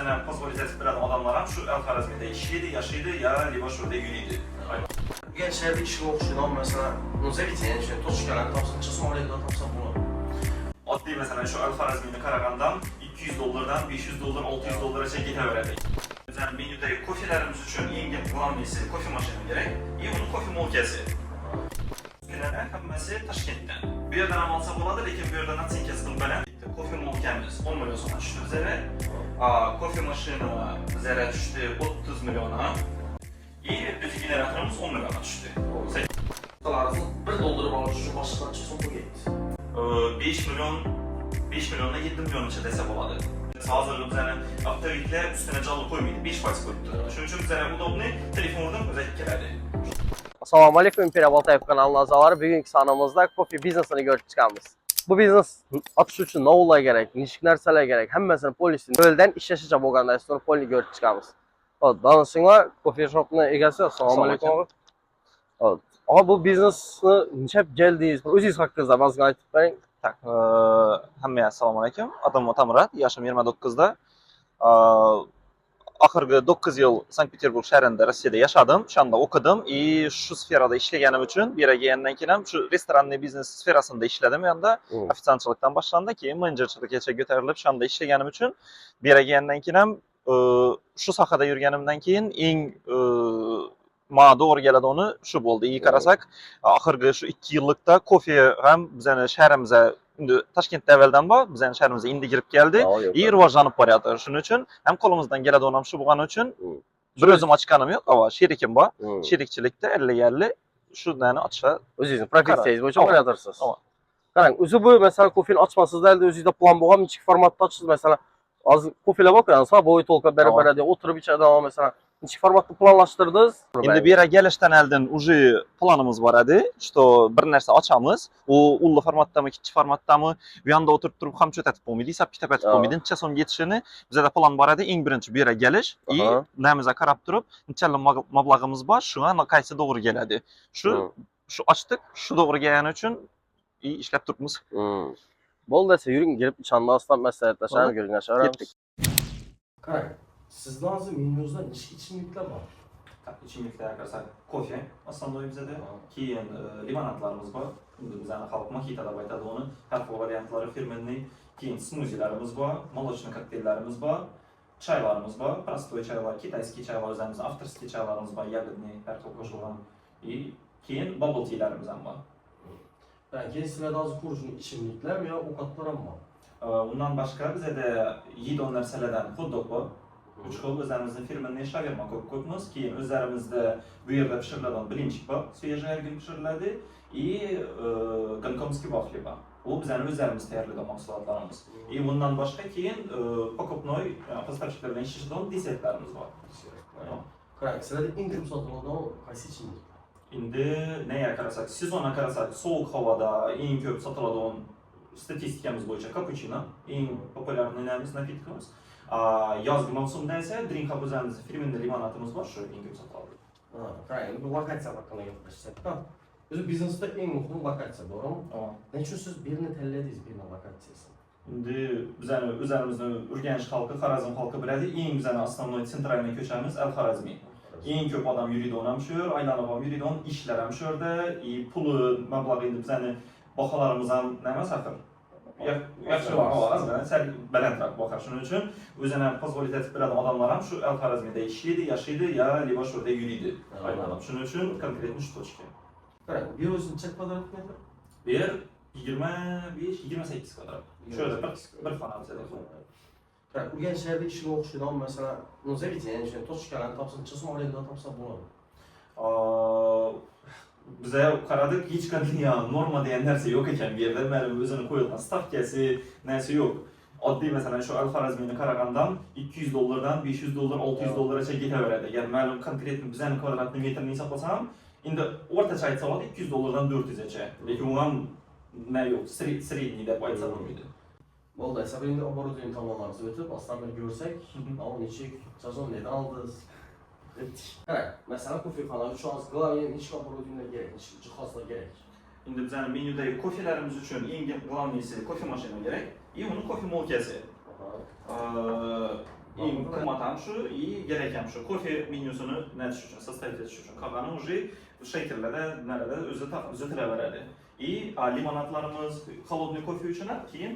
üzerine pozitif bilen adamlar şu El-Harazmi'de işliydi, yaşıydı ya leba şurada yürüydü. Gençlerde işini okuşudan mesela Nuzevit yani işte Toçkalan tapsın, Somali'de tapsın bunu. Adli mesela şu El-Harazmi'ni Karagan'dan $200'dan 500 dolar, 600 dolara çekite veredik. Yani menüdeki kofilerimiz için en kullanmayısı kofi maşını gerek. Onun kofi molkesi. Günler hammasi Toshkentdan. Bir yerden alsa boladı, lekin bir yerden atsin kestim bilen. Kofi molkemiz 10 milyon so'mga tushdi bizga. Kofi maşını bizga tushdi 30 milyona. Biz generatorimiz 10 milyona tushdi. Kalarınızı bir doldurıp alış için başlıktan çıksın bu gitti. 5 milyonla 7 milyon içe dese boladı. Hazırda bizə avtoritlər üstünə canlı qoymaydı, 5% qoydu. Şunun üçün bizə udobni telefondan özellik elədi. Assalamu alaikum, İmperiya Baltayev kanalının azaları. Bugünkü sanımızda kofi biznesini görüp çıkarmış. Bu biznes atış için ne olay gerek, nişik nerseler gerek, hemmesini polisin ölden işleşecek olganda sonra polini görüp çıkarmış. Danışınlar kofi shop'una egesi. Assalamu alaikum abi. Aha bu biznesini nişep geldiniz, özünüz hakkınızda bazı aytıp verin. Tak, hammaga assalomu alaykum. Adım Otamurat, yoshim 29da. Oxirgi 9 yil Sankt-Peterburg shahrida Rossiyada yashadim, o'shanda o'qidim. Shu sferada ishlaganim uchun bu yerga kelgandan keyin ham shu restoranniy biznes sferasida ishladim. Yanda ofitsiantchilikdan boshlandi, keyin menejerchilikgacha ko'tarilib, o'shanda ishlaganim uchun bu yerga kelgandan keyin ham shu sohada yurganimdan keyin eng ma doğru keladiğini şu bo'ldi. Qarasak, oxirgi shu 2 yillikda kofe ham bizning shahrimizga Toshkentda avvaldan bor, bizning shahrimizga endi kirib keldi. Rivojlanib boryapti. Shuning uchun ham qo'limizdan keladigan ham shu bo'lgani uchun bir o'zim ochganim yo'q, ava sherikim bor. Sherikchilikda 50-50 shundan ochsa O'zingiz professiyangiz bo'yicha qilyapsiz. Qarang, o'zi bu mesela kofeni ochmasizda, o'zingizda plan bo'lgan, nechik formatda ochsiz mesela. Hozir kofeler bor, yani sağ boyu tolka beraber diye oturup içeride mesela nechik formatda planlashtirdingiz? Endi bu yerga kelishdan oldin уже planimiz bor edi. Что bir narsa ochamiz. U ulli formatdami, kichik formatdami, bu yonda o'tirib turib ham cho'tatib bo'lmaydi, hisob kitob etib bo'lmaydi. Necha so'm yetishini bizda plan bor edi. Eng birinchi bu yerga kelish, namizga qarab turib, nechalik mablag'imiz bor, shunga qaysi to'g'ri keladi. Shu ochdik, shu to'g'ri kelgani uchun ishlab turibmiz. Bol dese yürüyün gelip içanda aslan meseleleşen görün aşağı. Gittik. Qarang, sizning hozir menyuzda nechta ichimliklar bor? İçimlikler qarsak kofe, основной bizde. Keyin limonadlarımız var. Bizning xalq makita deb aytadi uni. Har xil variantlari firmenniy. Keyin smuzilarimiz bor, молочный kokteyllarimiz bor. Çaylarımız var, prostoy çaylar, kitayskiy çaylar, o'zimizning avtorskiy çaylarimiz bor, ягодный, har xil qo'shilgan. Keyin bubble tealarimiz ham bor. Keyin sizlarda hozir ko'rishgan ichimliklar yo ovqatlar ham bor. Undan başqa bizda yeydigan narsalardan hot-dog bor. 3 xil o'zimizning firmenniy shaverma ko'pmiz. Keyin o'zlarimizda bu yerda pishiriladigan bilinchik bor, свежий pishiriladi. Gomkomskiy vafli bor. Bu bizning o'zlarimiz tayyorlagan mahsulotlarimiz. Bundan boshqa keyin покупной поставщикlar bilan ishlashadigan desertlarimiz bor. Qarang, sizlarda eng ko'p sotiladigan qaysi ichimlik? Endi nega qarasak, sezonga qarasak, sovuq havoda eng ko'p sotiladigan statistikamiz bo'yicha cappuccino eng populyarniy napitkimiz. Yozgi mavsumda esa drink hub o'zimizning firmenniy limonadimiz bor, shu eng ko'p sotiladi. Qarang, bu lokatsiya haqida gapirsak, o'zi biznesda eng muhim lokatsiya, to'g'rimi? Nechun siz bir yerni tanladingiz, bir lokatsiyasini? Endi bizning o'zimizning Urganch xalqi, Xorazm xalqi biladi, eng bizning основной sentralniy ko'chamiz Al-Xorazmiy. Eng ko'p odam yuradigan ham shu yer, aylanib ham yuradigan ishlar ham shu yerda, puli, mablag'i endi bizning baholarimiz ham nima axir. Yaxshi ovoz, sal balandroq baho. Shuning uchun o'zini po'zg'olit etib biladigan odamlar ham shu Al-Xorazmiyda ishlaydi, yashaydi, ya lebo shu yerda yuriydi. Aylanib. Shuning uchun konkretni shu tochka. Qarang, bu yer o'zining necha kvadrat metr? Bu yer 25-28 kvadrat. Shu yerda bir xona bizada. Qarang, Urganch shahrida ishini o'qishdan mesela Nuzevit yani işte Toshkalan tapsın, Somali'de tapsa bo'ladi. Bize qaradik, hech qanday norma degan narsa yo'q ekan bu yerda. Mana o'zini qo'yilgan stavkasi narsa yo'q. Oddiy masalan shu Al-Xorazmiyni qaragandan $200dan 500 dolar, 600 dollargacha ketaveradi. Agar ma'lum konkret bizning kvadrat metrini hisoblasam, endi o'rtacha aytsa bo'ladi $200dan 400gacha. Lekin u ham nima yo'q, sredniy deb aytsa bo'lmaydi. Bo'ldi, sabringda оборудование tomonlarimizni o'tib, aslan bir ko'rsak, mana nechik, sezon neden aldingiz? Qarang, masalan, kofexona uchun hozir главный nechta оборудование kerak, nechta jihozlar kerak. Endi bizning menyudagi kofelarimiz uchun eng главныйsi kofe mashina kerak, uni kofe molkasi. eng qimmat ham shu, gerek ham shu. Kofe menyusini netish uchun, sostavить etish uchun. Qolgani уже shakerlarda, narada o'zi tiraveradi. Limonadlarimiz, холодный kofe uchun ham keyin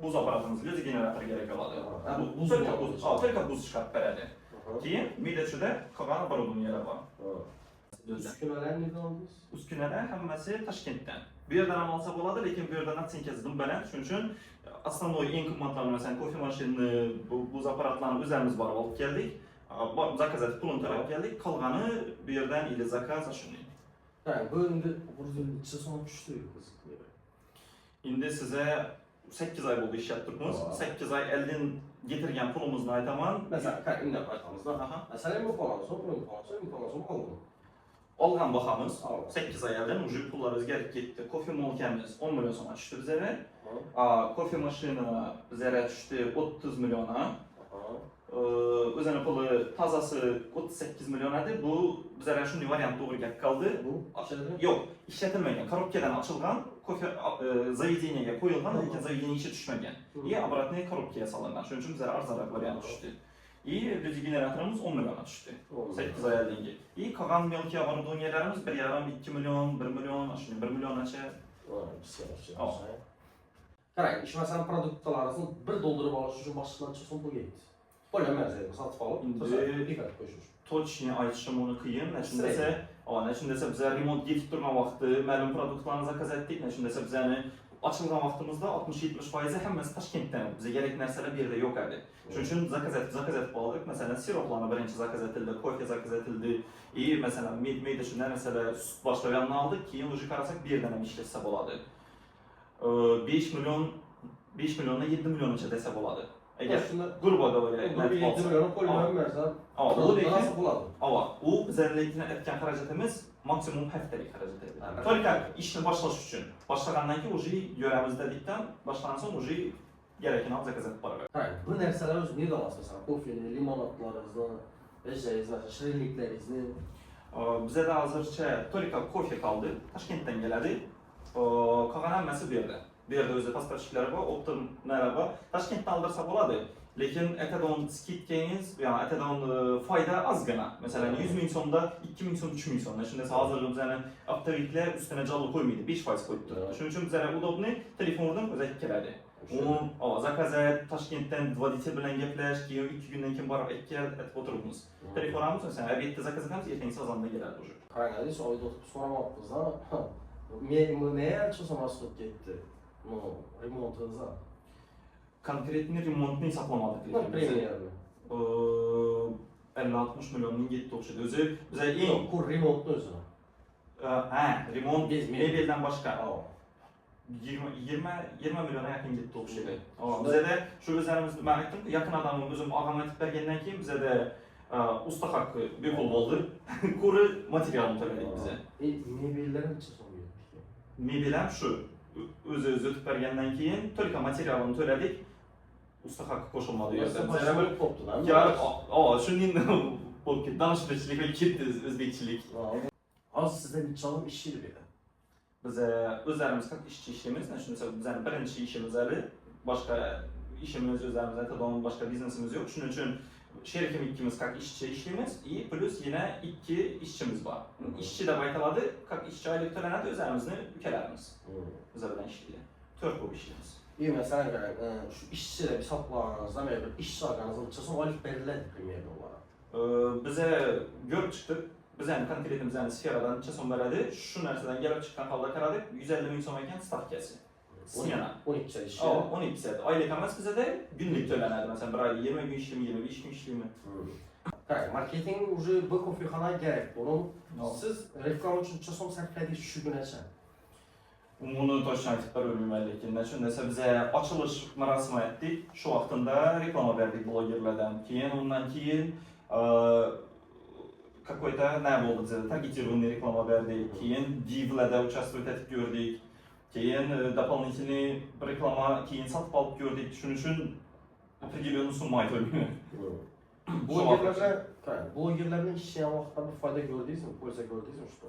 buz apparatimiz, o'zi generator kerak bo'ladi. Bu только buz chiqarib beradi. Keyin midachida qolgan оборудованиялар bor. Uskunalar nega oldingiz? Uskunalar hammasi Toshkentdan. Bu yerdan ham olsa bo'ladi, lekin bu yerdan natsinkazidan baland. Shuning uchun основной eng qimmatlarni, masalan, kofe mashinani, buz apparatlarini o'zimiz borib olib keldik. Zakazat pulini to'lab keldik. Qolgani bu yerdan или zakaz shunday. Qarang, bu endi o'zini ichida son tushdi qiziq. Endi sizga 8 oy bo'ldi ishlab turibmiz. 8 oy eldan getirgan pulimizni aytaman. Masalan, qarang, unda aytamizda. Masalan, bu qolamiz, oldim. Olgan baxamiz 8 oy eldan уже pullar o'zgarib ketdi. Kofe molkamiz 10 million so'mga tushdi bizga. Kofe mashina bizga tushdi 30 millionga. O'zini puli tozasi 38 million edi. Bu bizga shunday variant to'g'ri gap qoldi. Bu ochildi? Yo'q, ishlatilmagan. Korobkadan ochilgan, kofe zavedeniyaga qo'yilgan, lekin zavedeniya ishga tushmagan. Обратный korobkaga solingan. Shuning uchun bizga arzonroq variant tushdi. Biz generatorimiz 10 million tushdi. 8 oy oldingi. Qolgan mелкие оборудованияларimiz 1,5-2 million, 1 million, shunday 1 milliongacha. Qarang, ish masalan produktlaringizni bir doldurib olish uchun boshqa qancha so'm pul ketdi? Qo'yilmaydi, sotib olib, diqqat qo'yish. Точно aytishim uni qiyin. Nechun desa biz remont yetib turgan vaqtda ma'lum produktlarni zakaz etdik. Nechun desa bizani ochilgan vaqtimizda 60-70% hammasi Toshkentdan. Bizga kerak narsalar bu yerda yo'q edi. Shuning uchun zakaz etib oldik. Masalan, siroplarni birinchi zakaz etildi, kofe zakaz etildi. Masalan, mayda shunday narsalar sut boshlaganini oldik, keyin уже qarasak bu yerdan ham ishlasa bo'ladi. 5 milliondan 7 milliongacha desa bo'ladi. Agar grubo говоря, 7 million qo'yilmayapsa, bu lekin bo'ladi. U bizlarning aytgan xarajatimiz maksimum haftalik xarajat edi. Только ishni boshlash uchun. Boshlagandan keyin уже yuramiz dedikdan, boshlangan so'ng уже kerakini olib zakaz etib boraveradi. Qarang, bu narsalar o'zi nega olasiz? Masalan, kofeni, limonadlaringizni, masalan, shirinliklaringizni. Bizda hozircha только kofe qoldi. Toshkentdan keladi. Qolgan hammasi bu yerda. Bu yerda o'zi pasportchiklari bor, optimlari bor. Toshkentdan oldirsa bo'ladi. Lekin aytadigan skidkangiz, ya'ni aytadigan foyda ozgina. Masalan, 100 ming so'mda 2 ming so'm, 3 ming so'm. Shunda hozir bizani avtoviklar ustiga jolli qo'ymaydi, 5% qo'yib turibdi. Shuning uchun bizlar udobni telefondan o'zi keladi. Zakazat, Toshkentdan voditelь bilan gaplash, keyin 2 kundan keyin borib aytib o'tiribmiz. Telefonimiz masalan, obedda zakaz etamiz, ertangi sozonda keladi уже. Qarang, siz oyda o'tib so'ramabmiz-da. Men ancha so'mas qilib ketdi. Remontingizni. Konkretni remontni hisoblamadik lekin. Premierni. 50-60 millionning yetti o'xshaydi. O'zi biz eng ko'r remontni o'zini. Remont mebeldan boshqa. 20 millionga yaqin yetti o'xshaydi. Bizda shu o'zlarimizni men aytdim, yaqin odamim o'zim og'am aytib bergandan keyin bizda usta haqqi bepul bo'ldi. Ko'ri materialni to'ladik biza. Mebellar necha so'm berdik? Mebel ham shu. O'zi o'tib bergandan keyin только materialni to'ladik. Usta haqqi qo'shilmadi u yerda. Bizlar bo'lib qopdilar. Shundan bo'lib ketdi. Danishchilik va ketdi o'zbekchilik. Hozir sizda necha odam ishlaydi bu yerda? Biz o'zlarimiz qancha ishchi ishlaymiz. Shunda bizning birinchi ishimiz hali boshqa ishimiz o'zlarimiz aytadigan boshqa biznesimiz yo'q. Shuning uchun sherikim ikkimiz qancha ishchi ishlaymiz и plus yana 2 ishchimiz bor. Ishchi deb aytiladi, qancha ishchi oylik to'lanadi o'zlarimizni ukalarimiz. Bizlar bilan ishlaydi. 4 ko'p ishlaymiz. Masalan, shu ishchilar hisoblaganingizda, men bir ish olganingizda necha so'm oylik beriladi premierda ularga? Biza ko'rib chiqdik. Bizning konkret bizning sferadan necha so'm beradi? Shu narsadan kelib chiqqan holda qaradik, 150 ming so'm ekan stavkasi. Smena 12 soat ish. 12 soat. Oylik emas bizda kunlik to'lanadi. Masalan, bir oyda 20 kun ishlaymi, 25 kun ishlaymi. Qarang, marketing уже bir kofexonaga kerak. Buni siz reklama uchun necha so'm sarfladingiz shu kungacha? Uni to'g'ri aytib berolmayman, lekin shunda biz ochilish marosimi etdik. Shu vaqtida reklama berdik blogerlardan. Keyin undan keyin какой-то bo'ldi bizda targetированный reklama berdik. Keyin divlarda участвовать etib ko'rdik. Keyin дополнительный reklama keyin sotib olib ko'rdik. Shuning uchun определенный summa aytolmayman. Blogerlarning ishlagan vaqtida bir foyda ko'rdingizmi? Bo'lsa ko'rdingizmi shu?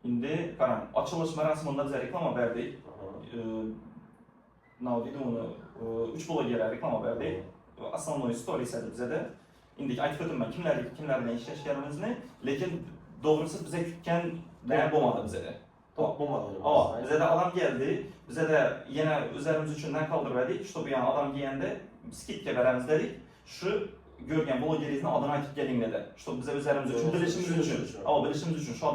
Endi qarang, ochilish marosimida biz reklama berdik. Nima deydi uni? 3 blogerga reklama berdik. основной stories edi bizada. Endi aytib o'tdim men kimlar bilan ishlashganimizni, lekin to'g'risi biza kutgandan bo'lmadi bizada. Top bo'lmadi. Bizada odam keldi, bizada yana o'zlarimiz uchun nima qoldirdik, чтобы yana odam kelganda skidka beramiz dedik. Shu görgen blogeringizni adını aytib keling dedi. Чтобы biz o'zlarimiz uchun bilishimiz uchun, bilishimiz uchun shu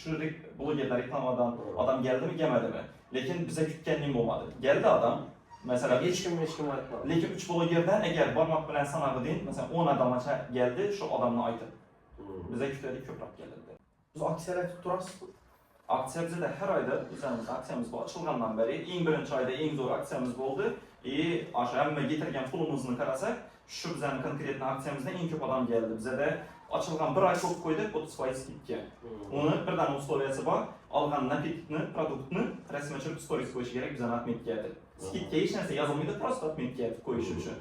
shu blogerlar reklamadan adam geldimi, kelmadimi? Lekin biza kutganning bo'lmadi. Geldi adam. Mesela hech kim aytmadi. Lekin 3 blogerdan agar barmoq bilan sanag'idin, mesela 10 odamcha geldi, shu odamni aytib. Biza kutdik, ko'proq keldi. Siz aksiyalar tutib turasizmi? Aksiya bizda har oyda o'zimiz aksiyamiz bu ochilgandan beri eng birinchi oyda eng zo'r aksiyamiz bo'ldi. O'sha hamma getirgan pulimizni qarasak, shu bizning konkret aksiyamizda eng ko'p odam keldi. Bizda ochilgan bir oy ko'p qo'ydik 30% skidka. Uni birdan условияsi bor. Olgan napitni, produktni rasmga tushirib stories qo'yish kerak, bizdan отметка edi. Skidka hech narsa yozilmaydi, просто отметка etib qo'yish uchun.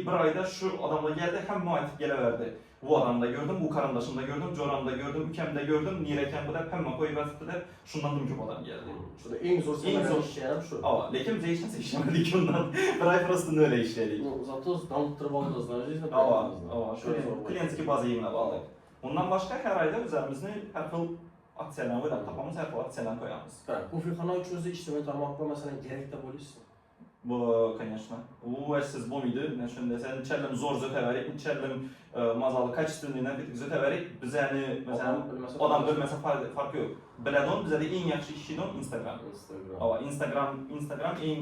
Bir oyda shu odamlar geldi, hamma aytib kelaverdi. Bu adamda gördüm, bu karındaşımda gördüm, Joramda gördüm, Ükemde gördüm, Nireken bu da hamma koyup atdı deb, şundan da ko'p odam geldi. Şurada en zor işleyen şu. Lekin biz hech narsa ishlamadik undan. Bir ay просто öyle işledik. Zато damıttırıp aldınız, жизнь. Shu klientskiy baza yig'inlab oldik. Undan boshqa har oyda o'zimizni har xil aksiyalarni o'ylab topamiz, har xil aksiyalarni qo'yamiz. Kofexona uchun o'zi ijtimoiy tarmoqlar masalan kerak deb o'ylaysizmi? Bu, конечно. U siz bo'lmaydi. Men shunda sen challam zo'r zo'taverik, challam mazali, качественный napitik zo'taverik. Bizani masalan odam bilmasa farqi yo'q. Biladon bizada eng yaxshi ishchidan Instagram. Instagram eng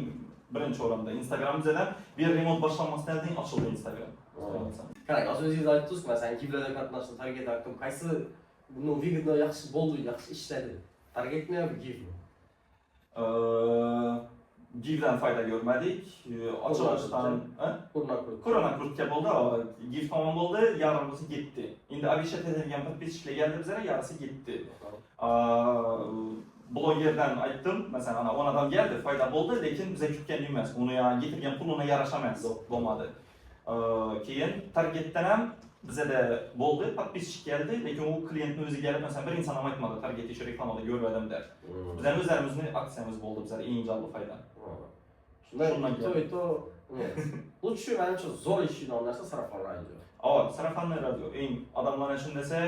birinchi o'rinda. Instagram bizada bir remont boshlanmasdan oldin ochildi Instagram. Qarang, hozir o'zingiz aytdingiz, masalan, giblarda qatnashdim, target aytdim. Qaysi buni vigidno yaxshi bo'ldi, yaxshi ishladi? Targetmi yoki givmi? Givdan foyda görmedik. Açılışdan Korona kurtga bo'ldi. Giv tamam bo'ldi, yarımisi gitti. Endi abishat edilgan podpischilar geldi bizga, yarısı gitti. Blogerdan aytdim, masalan, 10 odam geldi, foyda bo'ldi, lekin biza kutgan emas. Uni getirgan pulini yarasha emas, bo'lmadi. Keyin targetdan ham bizada bo'ldi, podpisчик geldi, lekin u klientni o'zi kelib, masalan, bir inson ham aytmadi, target ish reklamada ko'rmadim deb. Bizning o'zlarimizning aksiyamiz bo'ldi, bizlar eng jalli foyda. Şundan to нет. Лучше menimcha zo'r ishlaydigan narsa sarafonli radio. Sarafonli radio. Eng odamlar uchun desa,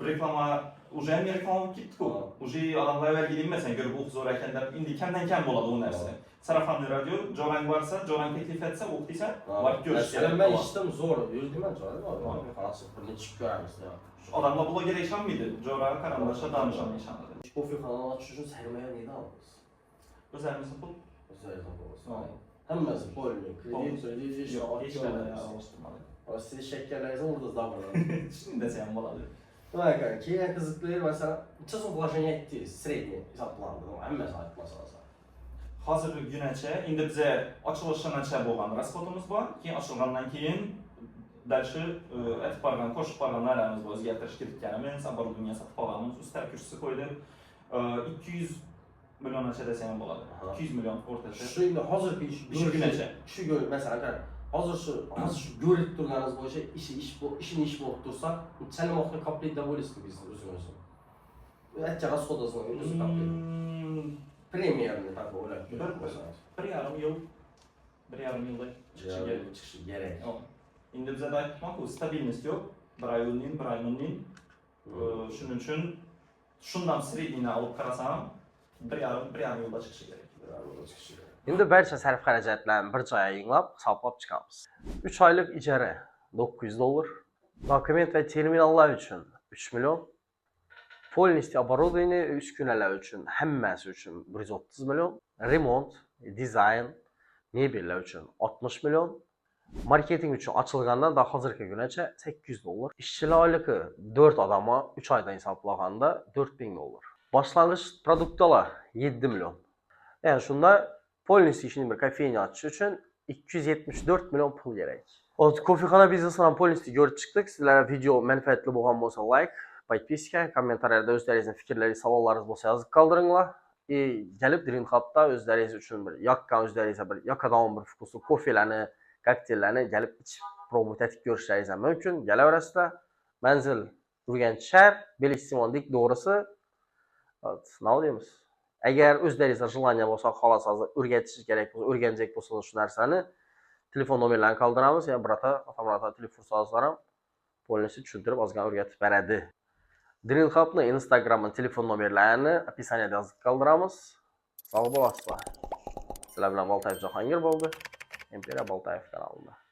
reklama уже ham reklama ketdi-ku. Уже odamlar avvalgi masalan ko'rib o'q zo'r ekan deb, endi kamdan kam bo'ladi u narsa. Sarafonli radio, jo'rang borsa, jo'rang taklif etsa, o'qitsa, vaqt ko'rish kerak. Men ishdim zo'r, yurdiman jo'rang. Qarasa bir necha ko'ramiz. Odamlar bloger ishonmaydi, jo'ra qaramlasha danishon ishonadi. Kofexona ochish uchun sarmoya neydi olamiz? O'zimizni pul hammasi bo'ldi. Kredit, siz shakkarlaringizni o'rtada zamonada. Shunday desa ham bo'ladi. Keyin qiziqlar masalan, necha so'm положение aytdingiz, sredniy hisoblandi. Hammasi aytmasangiz. Hozirgi kunacha endi biza ochilishgacha bo'lgan расходimiz bor. Keyin ochilgandan keyin dальше aytib borgan, qo'shib borgan narsalarimiz bor, o'zgartirish kiritganimiz, оборудование sotib olganmiz, usta kursi qo'ydik. 200 millioncha desa ham bo'ladi. 200 million o'rtacha. Shu endi hozirgi kunacha. Shu masalan, qarang, hozir shu ko'rib turganingiz bo'yicha ishini ish bo'lib tursa, chalmoqni kompletda bo'lasizmi biz o'zingiz? Aytgan расходingizni o'zingiz komplet. Premierni так o'ylab ko'rsangiz. 1,5 yil. 1,5 yilda chiqishi kerak. Endi bizda aytmoqku, stabilnost yo'q. 1 oy o'rnin, 1 oy o'rnin. Shuning uchun shundan sredniyni olib qarasam, 1,5 yilda chiqishi kerak. Endi barcha sarf xarajatlarni bir joyga yig'lab, hisoblab chiqamiz. 3 oylik ijara $900, dokument va terminallar uchun 3 million, полностью оборудование uskunalar uchun hammasi uchun 130 million, remont, dizayn, mebellar uchun 60 million, marketing uchun ochilgandan da hozirgi kunacha $800, ishchilar oyligi 4 odamga 3 oydan hisoblaganda $4000. Boshlang'ich produktlar 7 million. Yani shunda полностью ishini bir kafenya ochish uchun 274 million pul kerak. Kofexona biznesidan полностью ko'rib chiqdik. Sizlarga video manfaatli bo'lgan bo'lsa like, подписка, kommentariyada o'zlaringizning fikrlaringiz, savollaringiz bo'lsa yozib qoldiringlar. Kelib Dreamhub'da o'zlaringiz uchun bir yoqqan o'zlaringizga bir yoqadigan bir vkusi kofelarni, kokteyllarni kelib ichib probovat etib ko'rishlaringiz mumkin. Kelaverasizlar. Manzil Urganch shahar, Belgistimondek to'g'risi. Nima deymiz? Agar o'zlaringizda желание bo'lsa, xohlasangiz o'rgatish kerak bo'lsa, o'rganjak bo'lsangiz shu narsani Telefon nomerlerini kaldıramiz. Yani brata, otomobilda telefon sozlaram. Polisi tushuntirib ozgina o'rgatib beradi. Drill Hub'ni Instagram'ın telefon nomerlarini opisaniyada yozib qoldiramiz. Sog' bo'lasizlar. Sizlar bilan Boltayev Jahongir bo'ldi. Imperiya Boltayev kanalida.